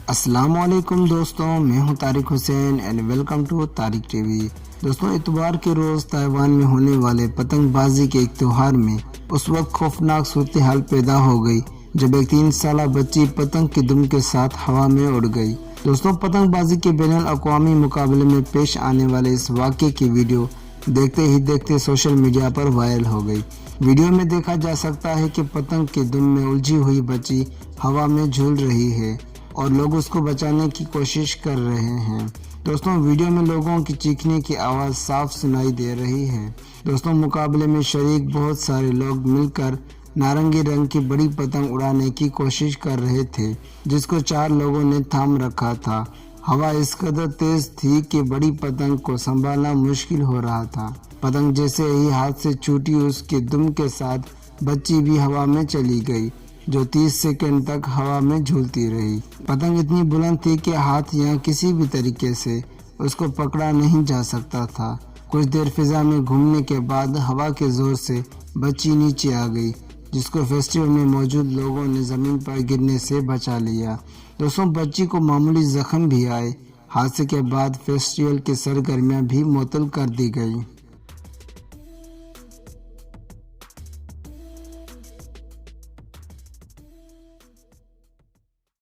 السلام علیکم دوستوں، میں ہوں Tariq Hussain and welcome to Tariq TV. دوستوں، اتوار کے روز تائیوان میں ہونے والے پتنگ بازی کے ایک تہوار میں اس وقت خوفناک صورتحال پیدا ہو گئی جب ایک 3 سالہ بچی پتنگ کی دم کے ساتھ ہوا میں اڑ گئی۔ دوستوں، پتنگ بازی کے بین الاقوامی مقابلے میں پیش آنے والے اس واقعے کی ویڈیو دیکھتے ہی دیکھتے سوشل میڈیا پر وائرل ہو گئی۔ ویڈیو میں دیکھا جا سکتا ہے کہ پتنگ کی دم میں الجھی ہوئی بچی ہوا میں جھول رہی ہے اور لوگ اس کو بچانے کی کوشش کر رہے ہیں۔ دوستوں، ویڈیو میں لوگوں کی چیخنے کی آواز صاف سنائی دے رہی ہے۔ دوستوں، مقابلے میں شریک بہت سارے لوگ مل کر نارنگی رنگ کی بڑی پتنگ اڑانے کی کوشش کر رہے تھے جس کو 4 لوگوں نے تھام رکھا تھا۔ ہوا اس قدر تیز تھی کہ بڑی پتنگ کو سنبھالنا مشکل ہو رہا تھا۔ پتنگ جیسے ہی ہاتھ سے چھوٹی اس کے دم کے ساتھ بچی بھی ہوا میں چلی گئی جو 30 سیکنڈ تک ہوا میں جھولتی رہی۔ پتنگ اتنی بلند تھی کہ ہاتھ یا کسی بھی طریقے سے اس کو پکڑا نہیں جا سکتا تھا۔ کچھ دیر فضا میں گھومنے کے بعد ہوا کے زور سے بچی نیچے آ گئی جس کو فیسٹیول میں موجود لوگوں نے زمین پر گرنے سے بچا لیا۔ دوستوں، بچی کو معمولی زخم بھی آئے۔ حادثے کے بعد فیسٹیول کی سرگرمیاں بھی معطل کر دی گئی۔